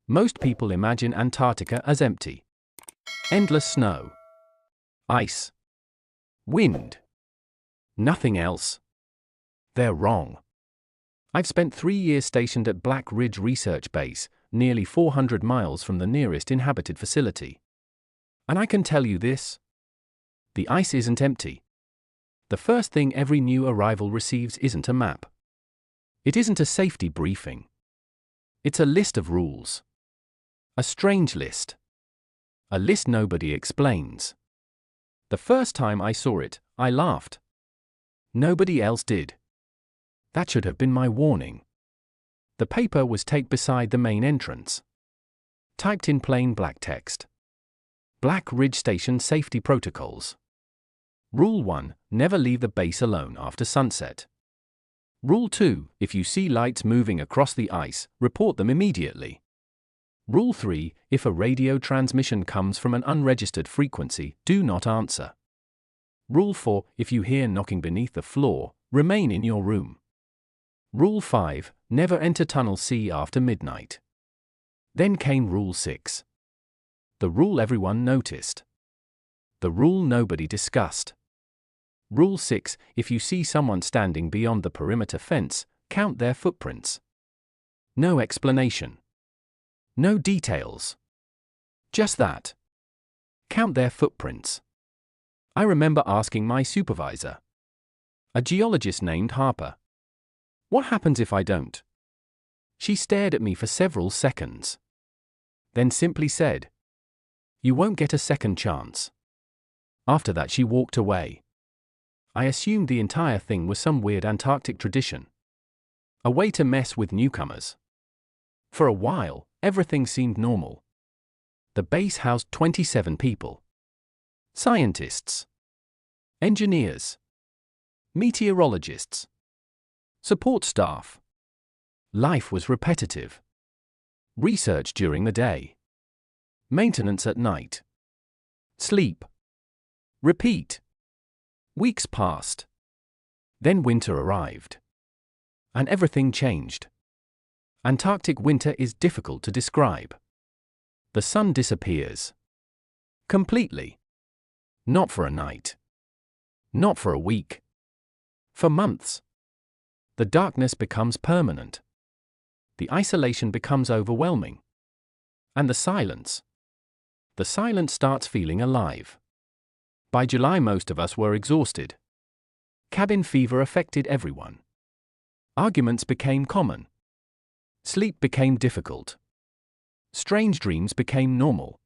Most people imagine Antarctica as empty. Endless snow. Ice. Wind. Nothing else. They're wrong. I've spent 3 years stationed at Black Ridge Research Base, nearly 400 miles from the nearest inhabited facility. And I can tell you this. The ice isn't empty. The first thing every new arrival receives isn't a map. It isn't a safety briefing. It's a list of rules. A strange list. A list nobody explains. The first time I saw it, I laughed. Nobody else did. That should have been my warning. The paper was taped beside the main entrance. Typed in plain black text. Black Ridge Station Safety Protocols. Rule 1, never leave the base alone after sunset. Rule 2, if you see lights moving across the ice, report them immediately. Rule 3, if a radio transmission comes from an unregistered frequency, do not answer. Rule 4, if you hear knocking beneath the floor, remain in your room. Rule 5, never enter Tunnel C after midnight. Then came Rule 6. The rule everyone noticed. The rule nobody discussed. Rule 6, if you see someone standing beyond the perimeter fence, count their footprints. No explanation. No details. Just that. Count their footprints. I remember asking my supervisor, a geologist named Harper, what happens if I don't? She stared at me for several seconds. Then simply said, you won't get a second chance. After that she walked away. I assumed the entire thing was some weird Antarctic tradition. A way to mess with newcomers. For a while, everything seemed normal. The base housed 27 people. Scientists. Engineers. Meteorologists. Support staff. Life was repetitive. Research during the day. Maintenance at night. Sleep. Repeat. Weeks passed. Then winter arrived. And everything changed. Antarctic winter is difficult to describe. The sun disappears. Completely. Not for a night. Not for a week. For months. The darkness becomes permanent. The isolation becomes overwhelming. And the silence. The silence starts feeling alive. By July most of us were exhausted. Cabin fever affected everyone. Arguments became common. Sleep became difficult. Strange dreams became normal.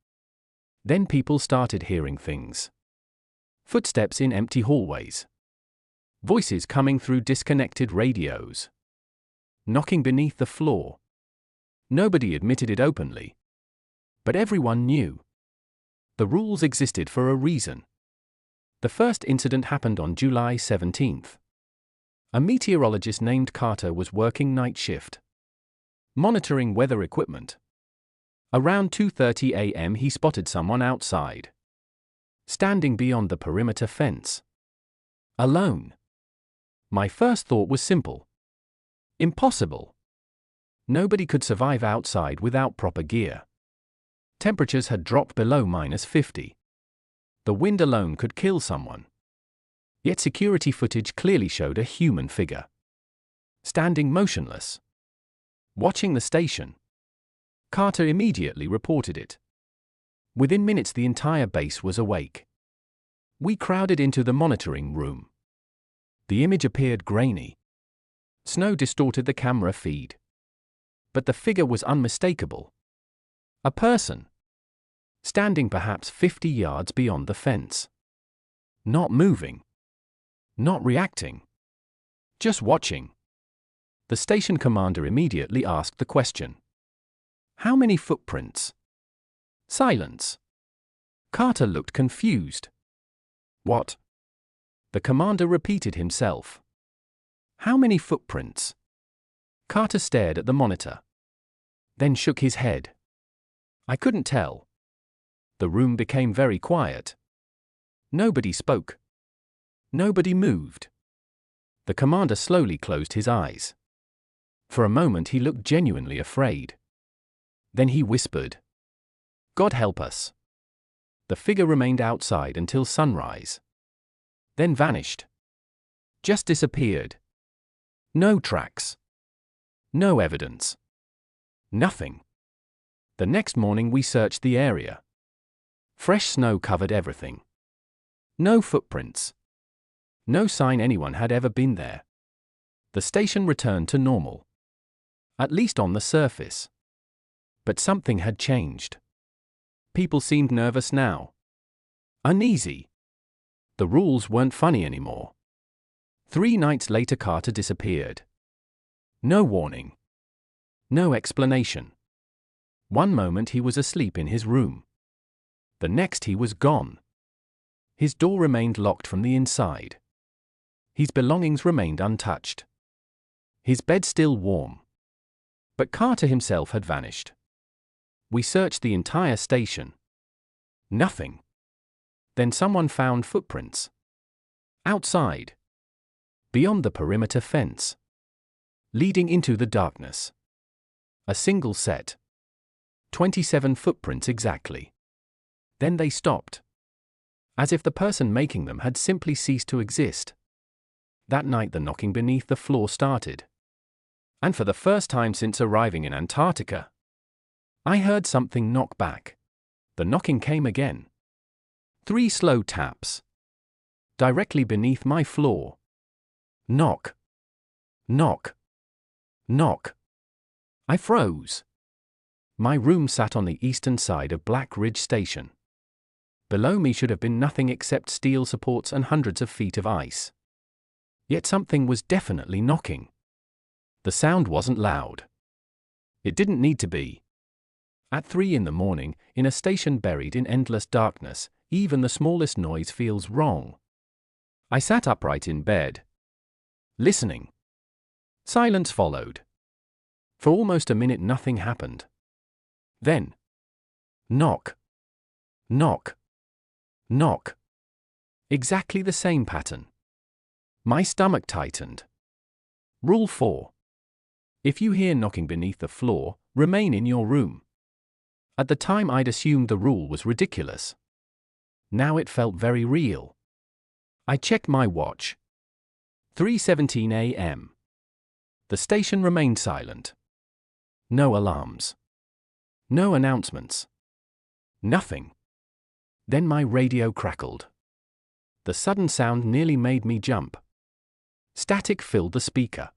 Then people started hearing things. Footsteps in empty hallways. Voices coming through disconnected radios. Knocking beneath the floor. Nobody admitted it openly. But everyone knew. The rules existed for a reason. The first incident happened on July 17th. A meteorologist named Carter was working night shift, monitoring weather equipment. Around 2:30 a.m. he spotted someone outside, standing beyond the perimeter fence. Alone. My first thought was simple. Impossible. Nobody could survive outside without proper gear. Temperatures had dropped below -50. The wind alone could kill someone. Yet security footage clearly showed a human figure. Standing motionless. Watching the station. Carter immediately reported it. Within minutes the entire base was awake. We crowded into the monitoring room. The image appeared grainy. Snow distorted the camera feed. But the figure was unmistakable. A person. Standing perhaps 50 yards beyond the fence. Not moving. Not reacting. Just watching. The station commander immediately asked the question. How many footprints? Silence. Carter looked confused. What? The commander repeated himself. How many footprints? Carter stared at the monitor. Then shook his head. I couldn't tell. The room became very quiet. Nobody spoke. Nobody moved. The commander slowly closed his eyes. For a moment he looked genuinely afraid. Then he whispered, "God help us." The figure remained outside until sunrise. Then vanished. Just disappeared. No tracks. No evidence. Nothing. The next morning we searched the area. Fresh snow covered everything. No footprints. No sign anyone had ever been there. The station returned to normal. At least on the surface. But something had changed. People seemed nervous now. Uneasy. The rules weren't funny anymore. 3 nights later Carter disappeared. No warning. No explanation. One moment he was asleep in his room. The next he was gone. His door remained locked from the inside. His belongings remained untouched. His bed still warm. But Carter himself had vanished. We searched the entire station. Nothing. Then someone found footprints. Outside. Beyond the perimeter fence. Leading into the darkness. A single set. 27 footprints exactly. Then they stopped. As if the person making them had simply ceased to exist. That night the knocking beneath the floor started. And for the first time since arriving in Antarctica, I heard something knock back. The knocking came again. 3 slow taps. Directly beneath my floor. Knock. Knock. Knock. I froze. My room sat on the eastern side of Black Ridge Station. Below me should have been nothing except steel supports and hundreds of feet of ice. Yet something was definitely knocking. The sound wasn't loud. It didn't need to be. At 3 in the morning, in a station buried in endless darkness, even the smallest noise feels wrong. I sat upright in bed. Listening. Silence followed. For almost a minute nothing happened. Then. Knock. Knock. Knock. Exactly the same pattern. My stomach tightened. Rule 4. If you hear knocking beneath the floor, remain in your room. At the time I'd assumed the rule was ridiculous. Now it felt very real. I checked my watch. 3:17 a.m. The station remained silent. No alarms. No announcements. Nothing. Then my radio crackled. The sudden sound nearly made me jump. Static filled the speaker.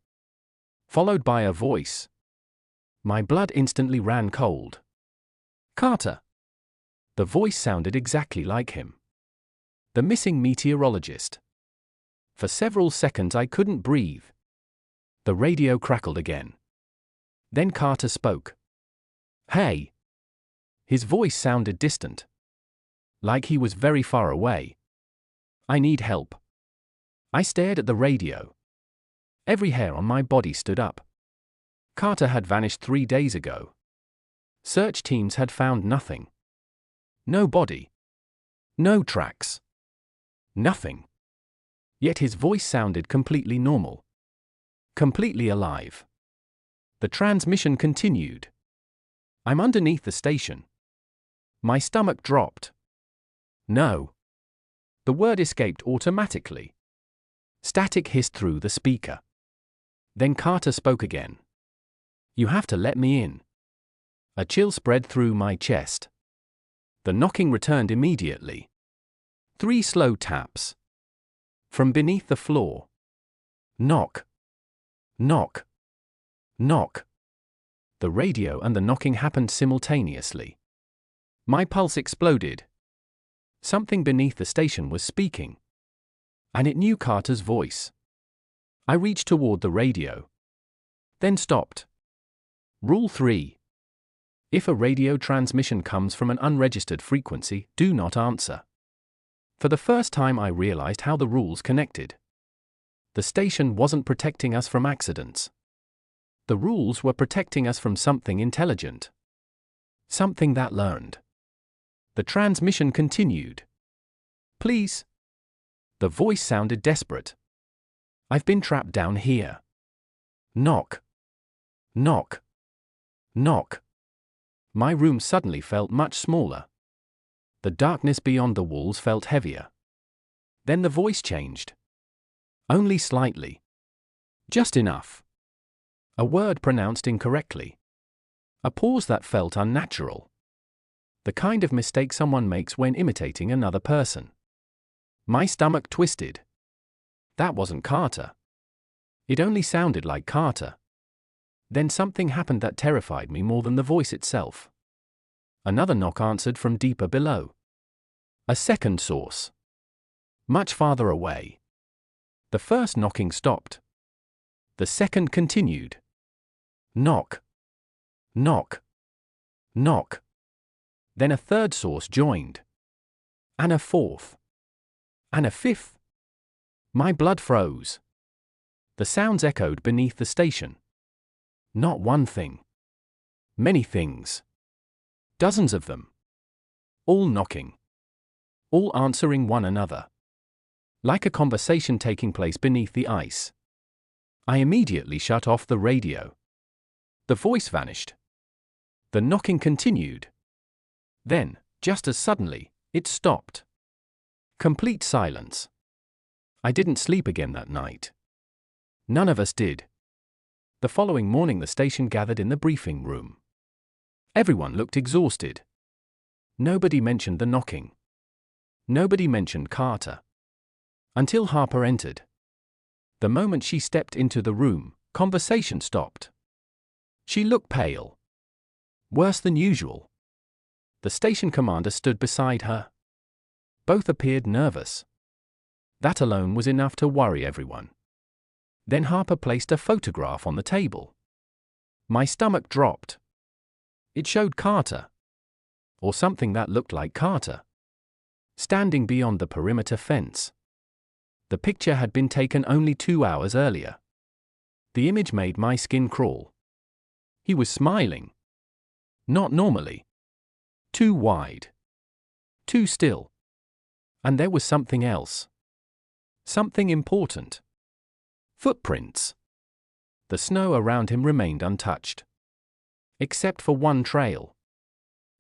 Followed by a voice. My blood instantly ran cold. Carter. The voice sounded exactly like him. The missing meteorologist. For several seconds I couldn't breathe. The radio crackled again. Then Carter spoke. "Hey." His voice sounded distant. Like he was very far away. "I need help." I stared at the radio. Every hair on my body stood up. Carter had vanished 3 days ago. Search teams had found nothing. No body. No tracks. Nothing. Yet his voice sounded completely normal. Completely alive. The transmission continued. I'm underneath the station. My stomach dropped. No. The word escaped automatically. Static hissed through the speaker. Then Carter spoke again. "You have to let me in." A chill spread through my chest. The knocking returned immediately. 3 slow taps. From beneath the floor. Knock. Knock. Knock. The radio and the knocking happened simultaneously. My pulse exploded. Something beneath the station was speaking. And it knew Carter's voice. I reached toward the radio. Then stopped. Rule 3. If a radio transmission comes from an unregistered frequency, do not answer. For the first time I realized how the rules connected. The station wasn't protecting us from accidents. The rules were protecting us from something intelligent. Something that learned. The transmission continued. "Please." The voice sounded desperate. "I've been trapped down here." Knock. Knock. Knock. My room suddenly felt much smaller. The darkness beyond the walls felt heavier. Then the voice changed. Only slightly. Just enough. A word pronounced incorrectly. A pause that felt unnatural. The kind of mistake someone makes when imitating another person. My stomach twisted. That wasn't Carter. It only sounded like Carter. Then something happened that terrified me more than the voice itself. Another knock answered from deeper below. A second source. Much farther away. The first knocking stopped. The second continued. Knock. Knock. Knock. Then a third source joined. And a fourth. And a fifth. My blood froze. The sounds echoed beneath the station. Not one thing. Many things. Dozens of them. All knocking. All answering one another. Like a conversation taking place beneath the ice. I immediately shut off the radio. The voice vanished. The knocking continued. Then, just as suddenly, it stopped. Complete silence. I didn't sleep again that night. None of us did. The following morning the station gathered in the briefing room. Everyone looked exhausted. Nobody mentioned the knocking. Nobody mentioned Carter. Until Harper entered. The moment she stepped into the room, conversation stopped. She looked pale. Worse than usual. The station commander stood beside her. Both appeared nervous. That alone was enough to worry everyone. Then Harper placed a photograph on the table. My stomach dropped. It showed Carter. Or something that looked like Carter. Standing beyond the perimeter fence. The picture had been taken only 2 hours earlier. The image made my skin crawl. He was smiling. Not normally. Too wide. Too still. And there was something else. Something important. Footprints. The snow around him remained untouched. Except for one trail.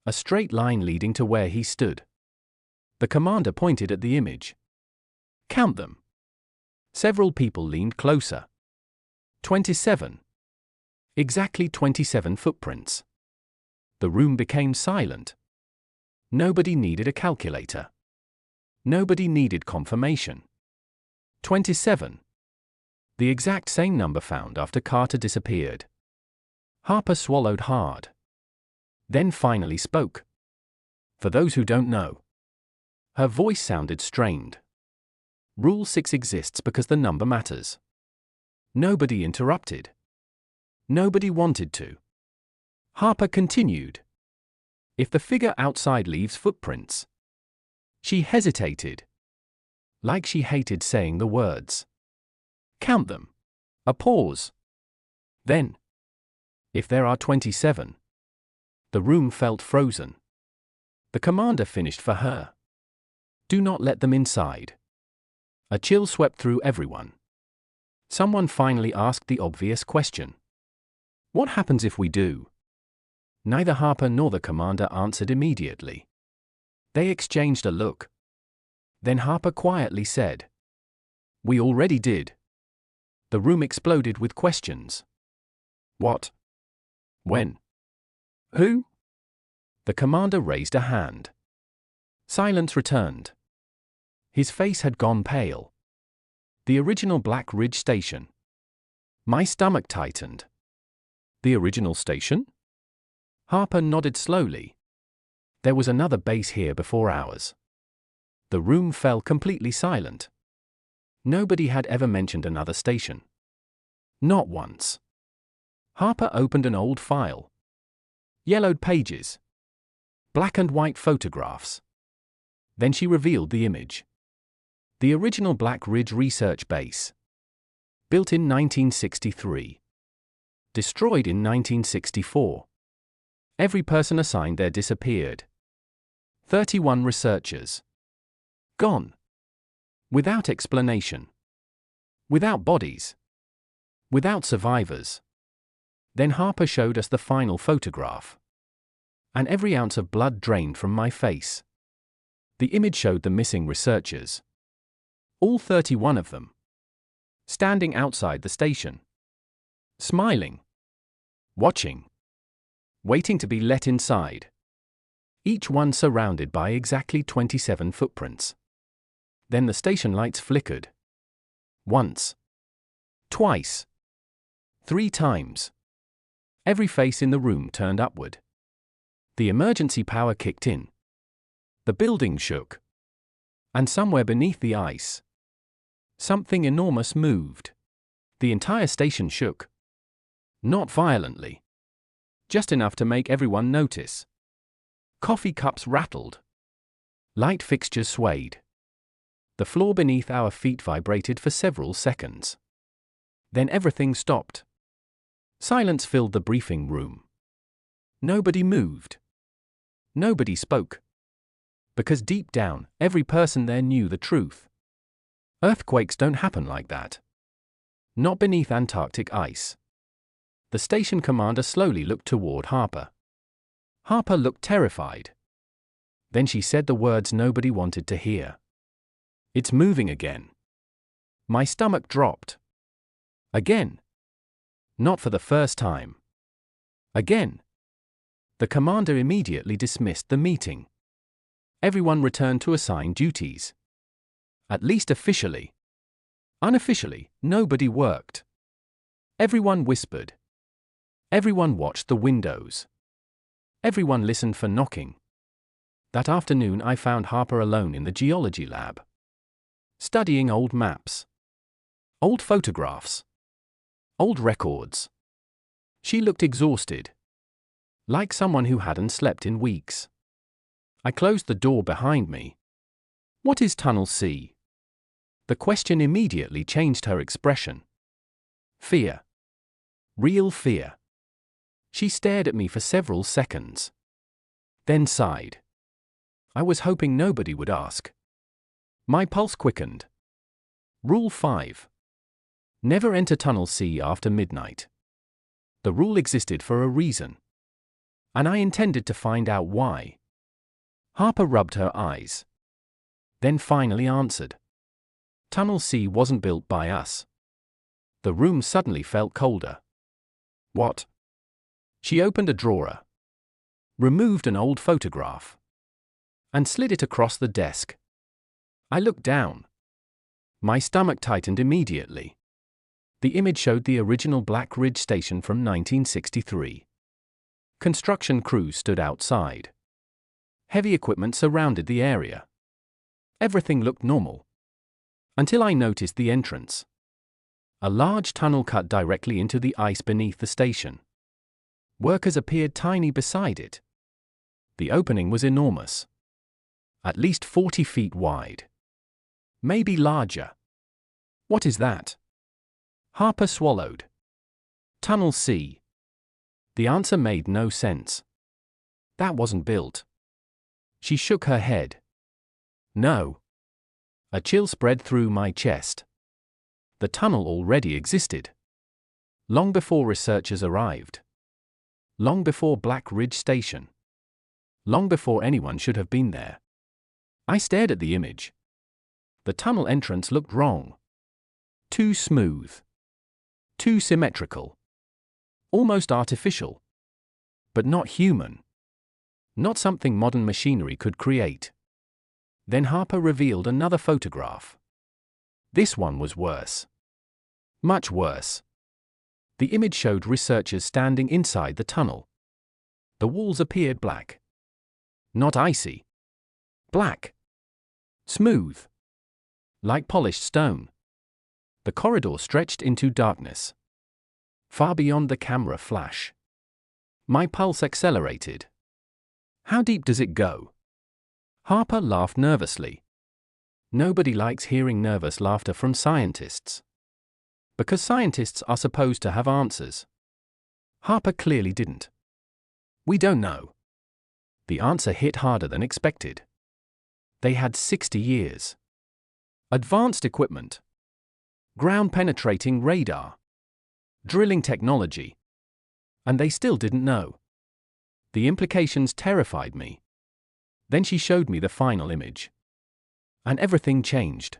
A straight line leading to where he stood. The commander pointed at the image. Count them. Several people leaned closer. 27. Exactly 27 footprints. The room became silent. Nobody needed a calculator. Nobody needed confirmation. 27. The exact same number found after Carter disappeared. Harper swallowed hard. Then finally spoke. For those who don't know. Her voice sounded strained. Rule 6 exists because the number matters. Nobody interrupted. Nobody wanted to. Harper continued. If the figure outside leaves footprints. She hesitated. Like she hated saying the words. Count them. A pause. Then. If there are 27. The room felt frozen. The commander finished for her. Do not let them inside. A chill swept through everyone. Someone finally asked the obvious question. What happens if we do? Neither Harper nor the commander answered immediately. They exchanged a look. Then Harper quietly said. We already did. The room exploded with questions. What? When? Who? The commander raised a hand. Silence returned. His face had gone pale. The original Black Ridge Station. My stomach tightened. The original station? Harper nodded slowly. There was another base here before ours. The room fell completely silent. Nobody had ever mentioned another station. Not once. Harper opened an old file. Yellowed pages. Black and white photographs. Then she revealed the image. The original Black Ridge Research Base. Built in 1963. Destroyed in 1964. Every person assigned there disappeared. 31 researchers. Gone. Without explanation. Without bodies. Without survivors. Then Harper showed us the final photograph. and every ounce of blood drained from my face. The image showed the missing researchers. All 31 of them. Standing outside the station. Smiling. Watching. Waiting to be let inside. Each one surrounded by exactly 27 footprints. Then the station lights flickered. Once. Twice. 3 times. Every face in the room turned upward. The emergency power kicked in. The building shook. And somewhere beneath the ice, something enormous moved. The entire station shook. Not violently. Just enough to make everyone notice. Coffee cups rattled. Light fixtures swayed. The floor beneath our feet vibrated for several seconds. Then everything stopped. Silence filled the briefing room. Nobody moved. Nobody spoke. Because deep down, every person there knew the truth. Earthquakes don't happen like that. Not beneath Antarctic ice. The station commander slowly looked toward Harper. Harper looked terrified. Then she said the words nobody wanted to hear. "It's moving again." My stomach dropped. Again. Not for the first time. Again. The commander immediately dismissed the meeting. Everyone returned to assigned duties. At least officially. Unofficially, nobody worked. Everyone whispered. Everyone watched the windows. Everyone listened for knocking. That afternoon I found Harper alone in the geology lab. Studying old maps. Old photographs. Old records. She looked exhausted. Like someone who hadn't slept in weeks. I closed the door behind me. "What is Tunnel C?" The question immediately changed her expression. Fear. Real fear. She stared at me for several seconds. Then sighed. I was hoping nobody would ask. My pulse quickened. Rule 5. Never enter Tunnel C after midnight. The rule existed for a reason. And I intended to find out why. Harper rubbed her eyes. Then finally answered. Tunnel C wasn't built by us. The room suddenly felt colder. What? She opened a drawer. Removed an old photograph. And slid it across the desk. I looked down. My stomach tightened immediately. The image showed the original Black Ridge station from 1963. Construction crews stood outside. Heavy equipment surrounded the area. Everything looked normal. Until I noticed the entrance. A large tunnel cut directly into the ice beneath the station. Workers appeared tiny beside it. The opening was enormous. At least 40 feet wide. Maybe larger. What is that? Harper swallowed. Tunnel C. The answer made no sense. That wasn't built. She shook her head. No. A chill spread through my chest. The tunnel already existed. Long before researchers arrived. Long before Black Ridge Station. Long before anyone should have been there. I stared at the image. The tunnel entrance looked wrong. Too smooth. Too symmetrical. Almost artificial. But not human. Not something modern machinery could create. Then Harper revealed another photograph. This one was worse. Much worse. The image showed researchers standing inside the tunnel. The walls appeared black. Not icy. Black. Smooth. Like polished stone. The corridor stretched into darkness. Far beyond the camera flash. My pulse accelerated. How deep does it go? Harper laughed nervously. Nobody likes hearing nervous laughter from scientists. Because scientists are supposed to have answers. Harper clearly didn't. We don't know. The answer hit harder than expected. They had 60 years. Advanced equipment. Ground-penetrating radar. Drilling technology. And they still didn't know. The implications terrified me. Then she showed me the final image. And everything changed.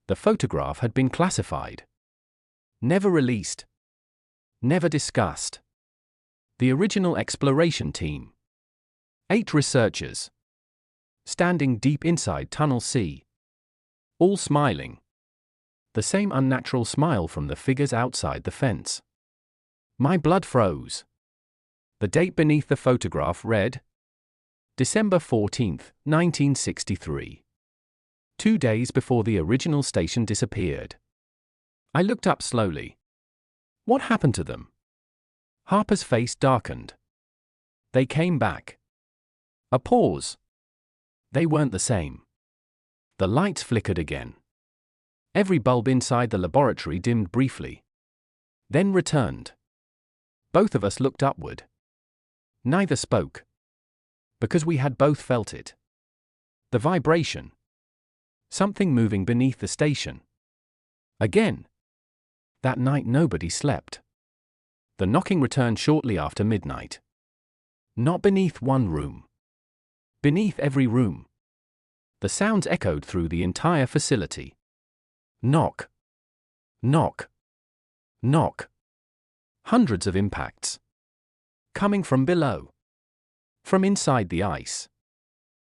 The photograph had been classified. Never released. Never discussed. The original exploration team. 8 researchers. Standing deep inside Tunnel C. All smiling. The same unnatural smile from the figures outside the fence. My blood froze. The date beneath the photograph read, December 14, 1963. 2 days before the original station disappeared. I looked up slowly. What happened to them? Harper's face darkened. They came back. A pause. They weren't the same. The lights flickered again. Every bulb inside the laboratory dimmed briefly. Then returned. Both of us looked upward. Neither spoke. Because we had both felt it. The vibration. Something moving beneath the station. Again. That night nobody slept. The knocking returned shortly after midnight. Not beneath one room. Beneath every room. The sounds echoed through the entire facility. Knock. Knock. Knock. Hundreds of impacts. Coming from below. From inside the ice.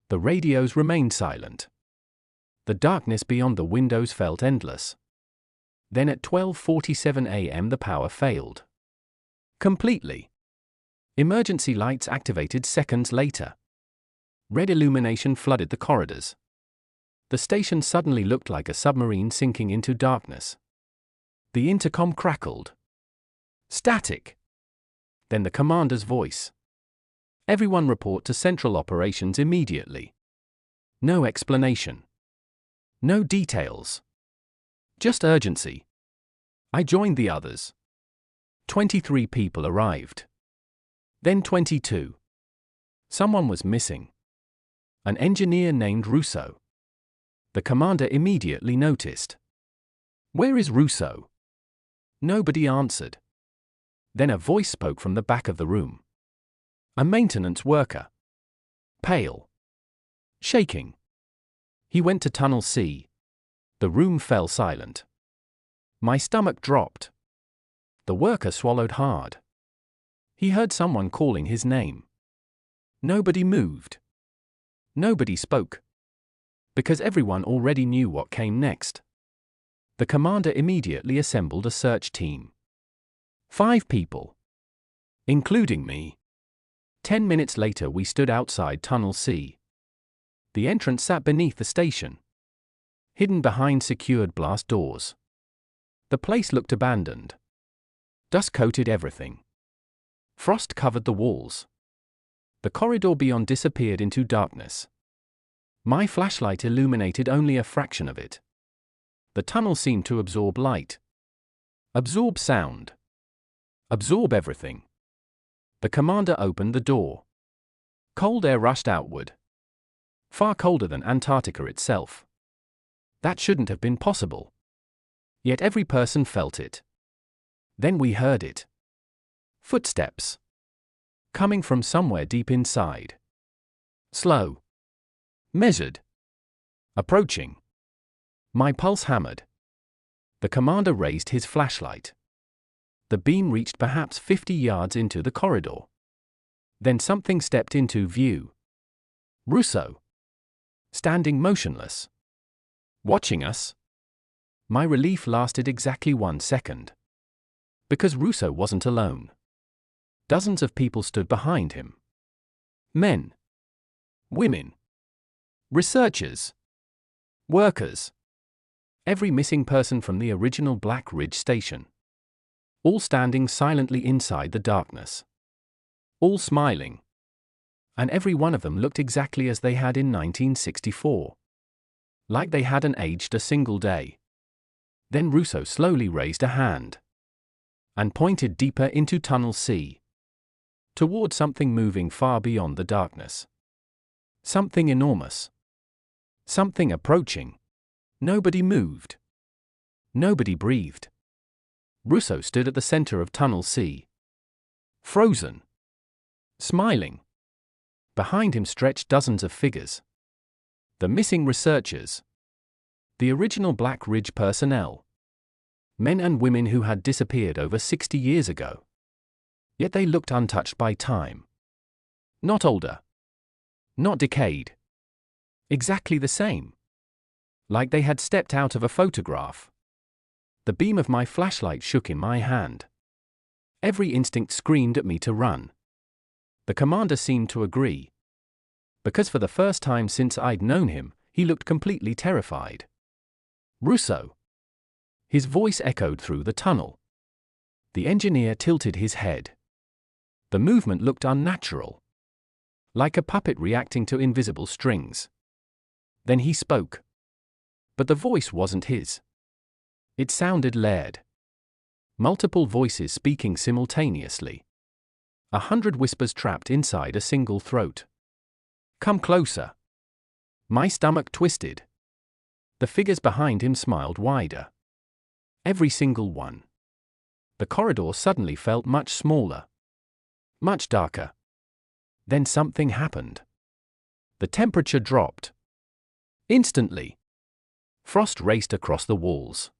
The radios remained silent. The darkness beyond the windows felt endless. Then at 12:47 a.m. the power failed. Completely. Emergency lights activated seconds later. Red illumination flooded the corridors. The station suddenly looked like a submarine sinking into darkness. The intercom crackled. Static. Then the commander's voice. Everyone report to Central Operations immediately. No explanation. No details. Just urgency. I joined the others. 23 people arrived. Then 22. Someone was missing. An engineer named Russo. The commander immediately noticed. Where is Russo? Nobody answered. Then a voice spoke from the back of the room. A maintenance worker. Pale. Shaking. He went to Tunnel C. The room fell silent. My stomach dropped. The worker swallowed hard. He heard someone calling his name. Nobody moved. Nobody spoke. Because everyone already knew what came next. The commander immediately assembled a search team. 5 people. Including me. 10 minutes later we stood outside Tunnel C. The entrance sat beneath the station. Hidden behind secured blast doors. The place looked abandoned. Dust coated everything. Frost covered the walls. The corridor beyond disappeared into darkness. My flashlight illuminated only a fraction of it. The tunnel seemed to absorb light. Absorb sound. Absorb everything. The commander opened the door. Cold air rushed outward. Far colder than Antarctica itself. That shouldn't have been possible. Yet every person felt it. Then we heard it. Footsteps. Coming from somewhere deep inside. Slow. Measured. Approaching. My pulse hammered. The commander raised his flashlight. The beam reached perhaps 50 yards into the corridor. Then something stepped into view. Russo. Standing motionless. Watching us. My relief lasted exactly 1 second. Because Russo wasn't alone. Dozens of people stood behind him. Men. Women. Researchers. Workers. Every missing person from the original Black Ridge station. All standing silently inside the darkness. All smiling. And every one of them looked exactly as they had in 1964. Like they hadn't aged a single day. Then Russo slowly raised a hand. And pointed deeper into Tunnel C. Toward something moving far beyond the darkness. Something enormous. Something approaching. Nobody moved. Nobody breathed. Russo stood at the center of Tunnel C. Frozen. Smiling. Behind him stretched dozens of figures. The missing researchers. The original Black Ridge personnel. Men and women who had disappeared over 60 years ago. Yet they looked untouched by time. Not older. Not decayed. Exactly the same. Like they had stepped out of a photograph. The beam of my flashlight shook in my hand. Every instinct screamed at me to run. The commander seemed to agree. Because for the first time since I'd known him, he looked completely terrified. Russo. His voice echoed through the tunnel. The engineer tilted his head. The movement looked unnatural. Like a puppet reacting to invisible strings. Then he spoke. But the voice wasn't his. It sounded layered. Multiple voices speaking simultaneously. 100 whispers trapped inside a single throat. Come closer. My stomach twisted. The figures behind him smiled wider. Every single one. The corridor suddenly felt much smaller. Much darker. Then something happened. The temperature dropped. Instantly. Frost raced across the walls.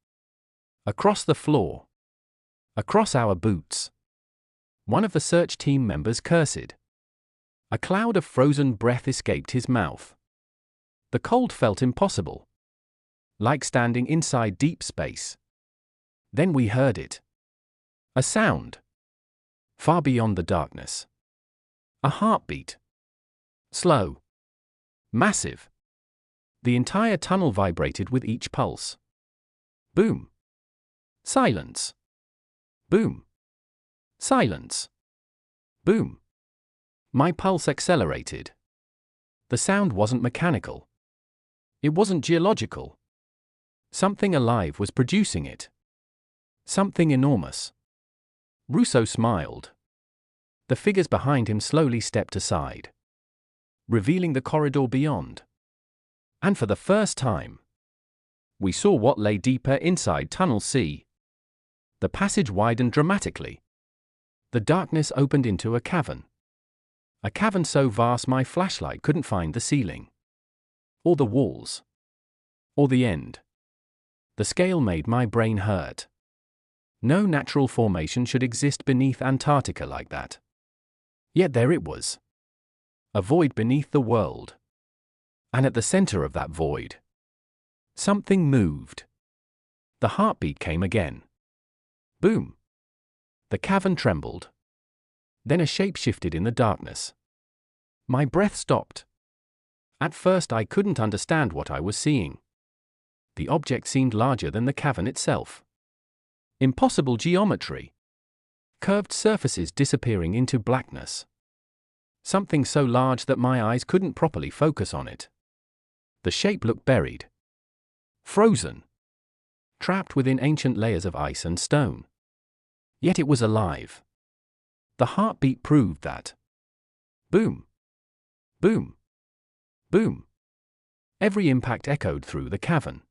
Across the floor. Across our boots. One of the search team members cursed. A cloud of frozen breath escaped his mouth. The cold felt impossible. Like standing inside deep space. Then we heard it. A sound. Far beyond the darkness. A heartbeat. Slow. Massive. The entire tunnel vibrated with each pulse. Boom. Silence. Boom. Silence. Boom. My pulse accelerated. The sound wasn't mechanical. It wasn't geological. Something alive was producing it. Something enormous. Russo smiled. The figures behind him slowly stepped aside, revealing the corridor beyond. And for the first time, we saw what lay deeper inside Tunnel C. The passage widened dramatically. The darkness opened into a cavern. A cavern so vast my flashlight couldn't find the ceiling. Or the walls. Or the end. The scale made my brain hurt. No natural formation should exist beneath Antarctica like that. Yet there it was. A void beneath the world. And at the center of that void, something moved. The heartbeat came again. Boom. The cavern trembled. Then a shape shifted in the darkness. My breath stopped. At first I couldn't understand what I was seeing. The object seemed larger than the cavern itself. Impossible geometry. Curved surfaces disappearing into blackness. Something so large that my eyes couldn't properly focus on it. The shape looked buried. Frozen. Trapped within ancient layers of ice and stone. Yet it was alive. The heartbeat proved that. Boom. Boom. Boom. Every impact echoed through the cavern.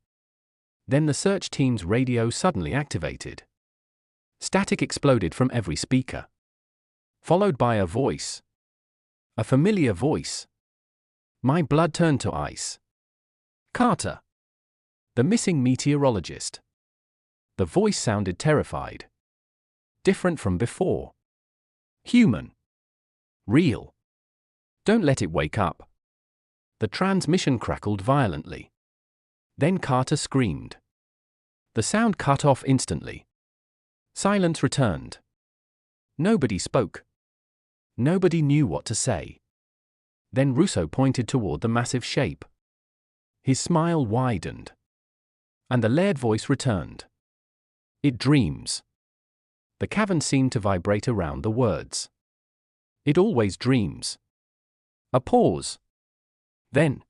Then the search team's radio suddenly activated. Static exploded from every speaker. Followed by a voice. A familiar voice. My blood turned to ice. Carter. The missing meteorologist. The voice sounded terrified. Different from before. Human. Real. Don't let it wake up. The transmission crackled violently. Then Carter screamed. The sound cut off instantly. Silence returned. Nobody spoke. Nobody knew what to say. Then Russo pointed toward the massive shape. His smile widened. And the layered voice returned. It dreams. The cavern seemed to vibrate around the words. It always dreams. A pause. Then.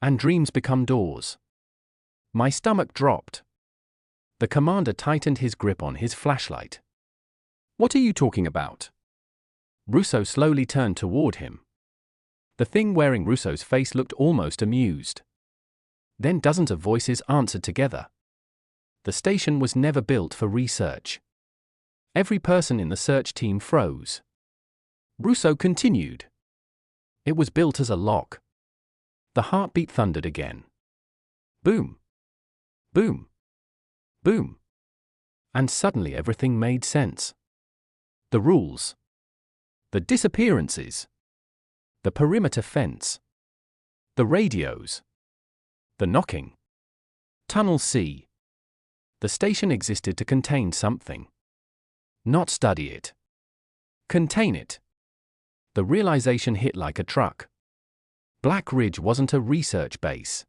And dreams become doors. My stomach dropped. The commander tightened his grip on his flashlight. What are you talking about? Russo slowly turned toward him. The thing wearing Russo's face looked almost amused. Then dozens of voices answered together. The station was never built for research. Every person in the search team froze. Russo continued. It was built as a lock. The heartbeat thundered again. Boom. Boom. Boom. And suddenly everything made sense. The rules. The disappearances. The perimeter fence. The radios. The knocking. Tunnel C. The station existed to contain something. Not study it. Contain it. The realization hit like a truck. Black Ridge wasn't a research base.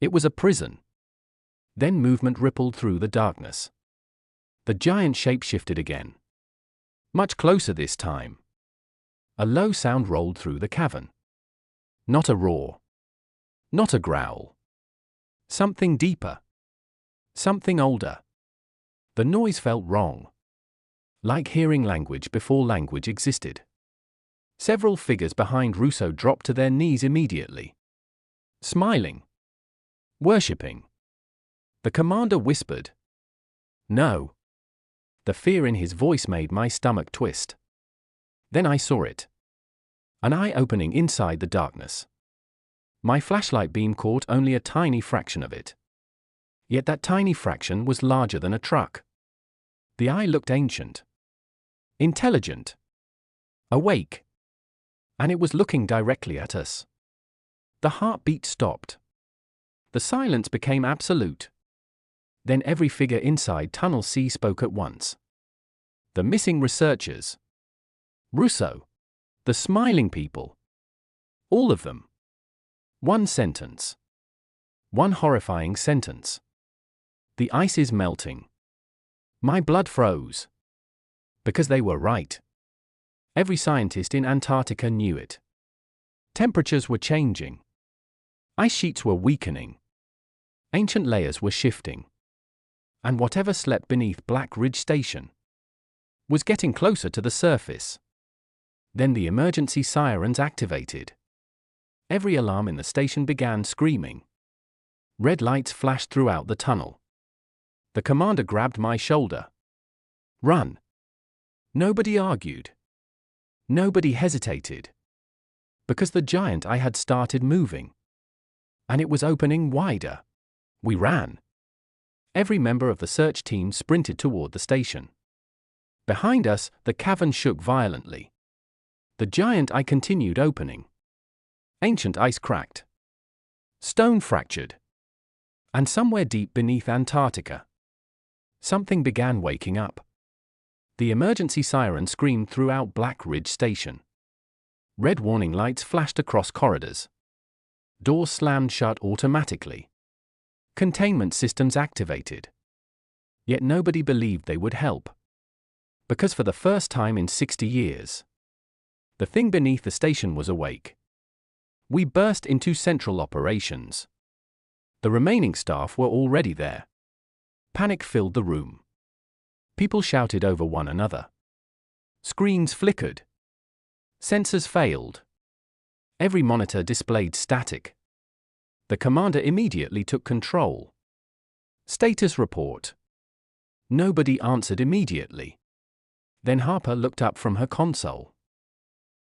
It was a prison. Then movement rippled through the darkness. The giant shape shifted again. Much closer this time. A low sound rolled through the cavern. Not a roar. Not a growl. Something deeper. Something older. The noise felt wrong. Like hearing language before language existed. Several figures behind Russo dropped to their knees immediately. Smiling. Worshipping. The commander whispered. No. The fear in his voice made my stomach twist. Then I saw it. An eye opening inside the darkness. My flashlight beam caught only a tiny fraction of it. Yet that tiny fraction was larger than a truck. The eye looked ancient. Intelligent. Awake. And it was looking directly at us. The heartbeat stopped. The silence became absolute. Then every figure inside Tunnel C spoke at once. The missing researchers. Russo. The smiling people. All of them. One sentence. One horrifying sentence. The ice is melting. My blood froze. Because they were right. Every scientist in Antarctica knew it. Temperatures were changing. Ice sheets were weakening. Ancient layers were shifting. And whatever slept beneath Black Ridge Station was getting closer to the surface. Then the emergency sirens activated. Every alarm in the station began screaming. Red lights flashed throughout the tunnel. The commander grabbed my shoulder. Run. Nobody argued. Nobody hesitated. Because the giant eye had started moving. And it was opening wider. We ran. Every member of the search team sprinted toward the station. Behind us, the cavern shook violently. The giant eye continued opening. Ancient ice cracked. Stone fractured. And somewhere deep beneath Antarctica, something began waking up. The emergency siren screamed throughout Black Ridge Station. Red warning lights flashed across corridors. Doors slammed shut automatically. Containment systems activated. Yet nobody believed they would help. Because for the first time in 60 years, the thing beneath the station was awake. We burst into central operations. The remaining staff were already there. Panic filled the room. People shouted over one another. Screens flickered. Sensors failed. Every monitor displayed static. The commander immediately took control. Status report. Nobody answered immediately. Then Harper looked up from her console.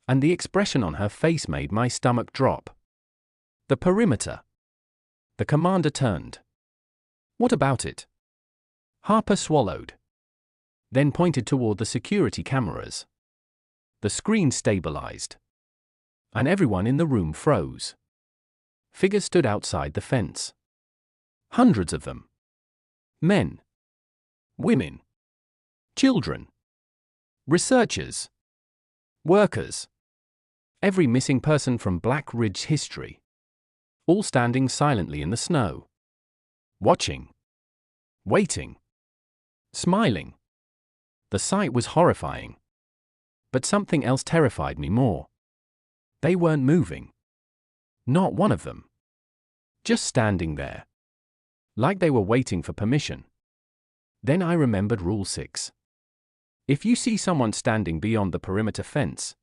And the expression on her face made my stomach drop. The perimeter. The commander turned. What about it? Harper swallowed. Then pointed toward the security cameras. The screen stabilized. And everyone in the room froze. Figures stood outside the fence. Hundreds of them. Men. Women. Children. Researchers. Workers. Every missing person from Black Ridge history. All standing silently in the snow. Watching. Waiting. Smiling. The sight was horrifying. But something else terrified me more. They weren't moving. Not one of them. Just standing there. Like they were waiting for permission. Then I remembered Rule 6. If you see someone standing beyond the perimeter fence,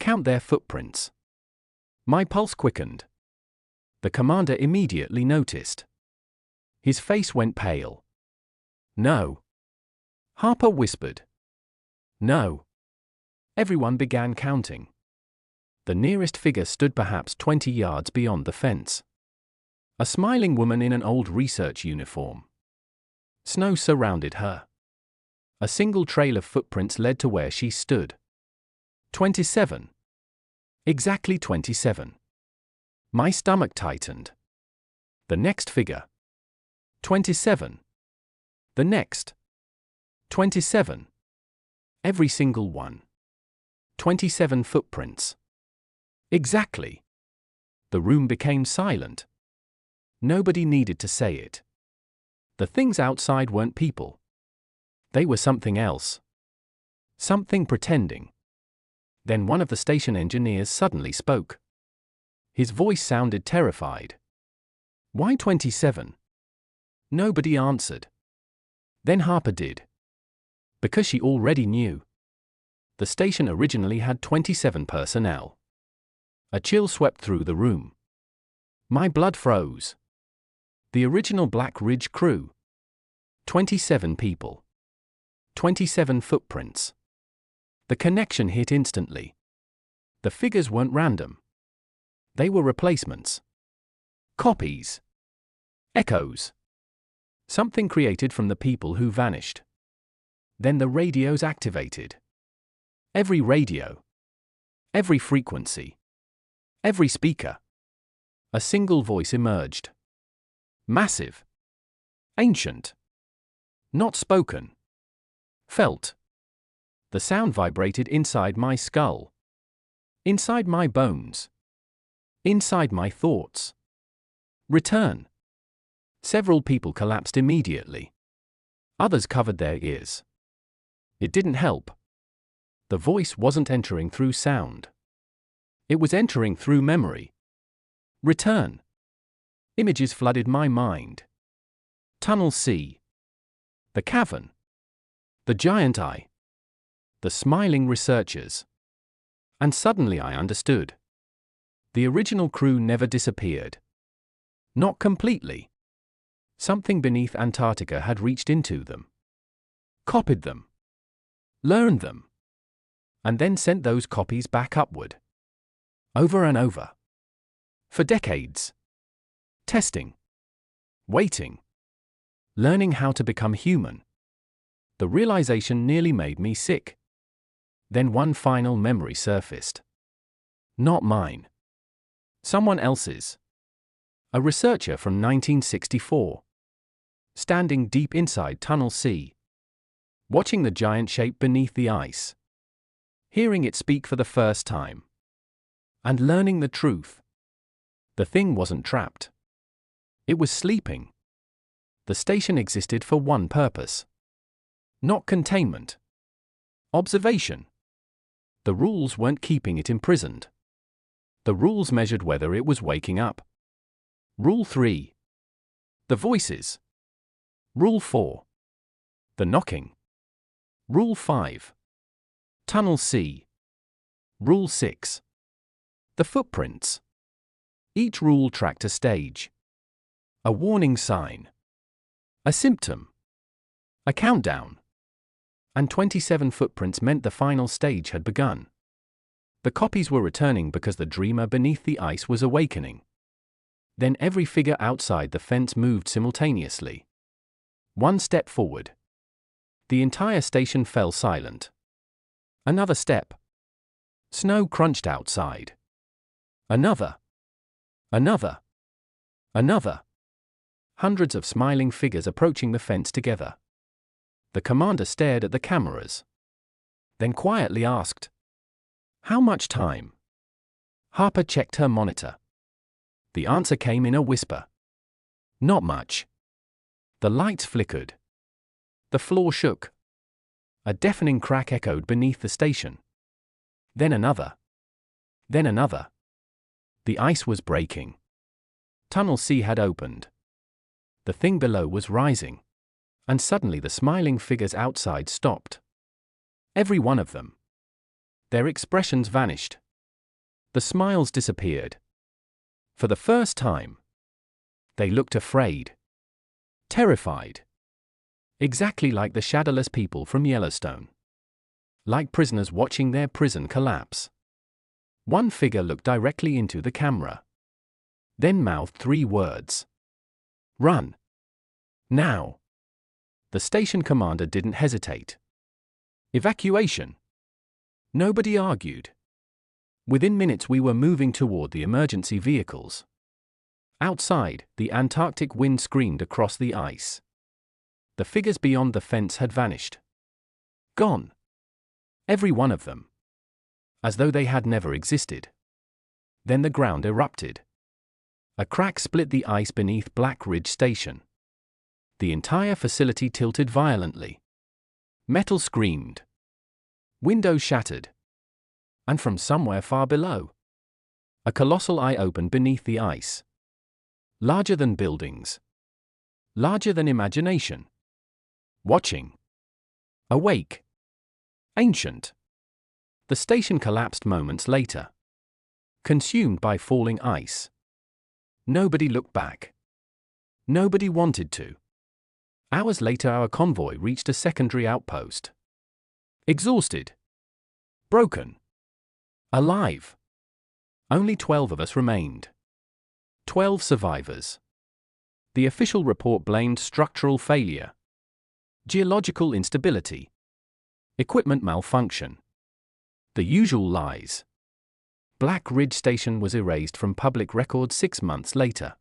count their footprints. My pulse quickened. The commander immediately noticed. His face went pale. No. Harper whispered. No. Everyone began counting. The nearest figure stood perhaps 20 yards beyond the fence. A smiling woman in an old research uniform. Snow surrounded her. A single trail of footprints led to where she stood. 27. Exactly 27. My stomach tightened. The next figure. 27. The next. 27. Every single one. 27 footprints. Exactly. The room became silent. Nobody needed to say it. The things outside weren't people. They were something else. Something pretending. Then one of the station engineers suddenly spoke. His voice sounded terrified. Why 27? Nobody answered. Then Harper did. Because she already knew. The station originally had 27 personnel. A chill swept through the room. My blood froze. The original Black Ridge crew. 27 people. 27 footprints. The connection hit instantly. The figures weren't random. They were replacements. Copies. Echoes. Something created from the people who vanished. Then the radios activated. Every radio. Every frequency. Every speaker. A single voice emerged. Massive. Ancient. Not spoken. Felt. The sound vibrated inside my skull. Inside my bones. Inside my thoughts. Return. Several people collapsed immediately. Others covered their ears. It didn't help. The voice wasn't entering through sound. It was entering through memory. Return. Images flooded my mind. Tunnel C. The cavern. The giant eye. The smiling researchers. And suddenly I understood. The original crew never disappeared. Not completely. Something beneath Antarctica had reached into them. Copied them. Learned them. And then sent those copies back upward. Over and over. For decades. Testing. Waiting. Learning how to become human. The realization nearly made me sick. Then one final memory surfaced. Not mine. Someone else's. A researcher from 1964. Standing deep inside Tunnel C. Watching the giant shape beneath the ice. Hearing it speak for the first time. And learning the truth. The thing wasn't trapped. It was sleeping. The station existed for one purpose. Not containment. Observation. The rules weren't keeping it imprisoned. The rules measured whether it was waking up. Rule 3. The voices. Rule 4. The knocking. Rule 5. Tunnel C. Rule 6. The footprints. Each rule tracked a stage. A warning sign. A symptom. A countdown. And 27 footprints meant the final stage had begun. The copies were returning because the dreamer beneath the ice was awakening. Then every figure outside the fence moved simultaneously. One step forward. The entire station fell silent. Another step. Snow crunched outside. Another. Another. Another. Hundreds of smiling figures approaching the fence together. The commander stared at the cameras. Then quietly asked, "How much time?" Harper checked her monitor. The answer came in a whisper. "Not much." The lights flickered. The floor shook. A deafening crack echoed beneath the station. Then another. Then another. The ice was breaking. Tunnel C had opened. The thing below was rising. And suddenly the smiling figures outside stopped. Every one of them. Their expressions vanished. The smiles disappeared. For the first time. They looked afraid. Terrified. Exactly like the shadowless people from Yellowstone. like prisoners watching their prison collapse. One figure looked directly into the camera, then mouthed 3 words. "Run. Now." The station commander didn't hesitate. "Evacuation." Nobody argued. Within minutes we were moving toward the emergency vehicles. Outside, the Antarctic wind screamed across the ice. The figures beyond the fence had vanished. Gone. Every one of them. As though they had never existed. Then the ground erupted. A crack split the ice beneath Black Ridge Station. The entire facility tilted violently. Metal screamed. Windows shattered. And from somewhere far below, a colossal eye opened beneath the ice. Larger than buildings. Larger than imagination. Watching. Awake. Ancient. The station collapsed moments later. Consumed by falling ice. Nobody looked back. Nobody wanted to. Hours later our convoy reached a secondary outpost. Exhausted. Broken. Alive. Only 12 of us remained. 12 survivors. The official report blamed structural failure, geological instability, equipment malfunction. The usual lies. Black Ridge Station was erased from public record 6 months later.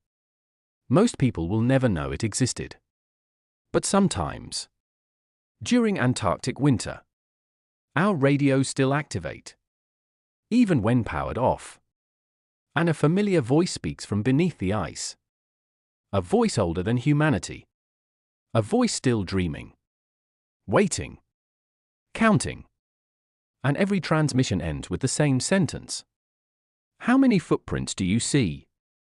Most people will never know it existed. But sometimes, during Antarctic winter, our radios still activate, even when powered off. And a familiar voice speaks from beneath the ice. A voice older than humanity. A voice still dreaming. Waiting. Counting. And every transmission ends with the same sentence. "How many footprints do you see?"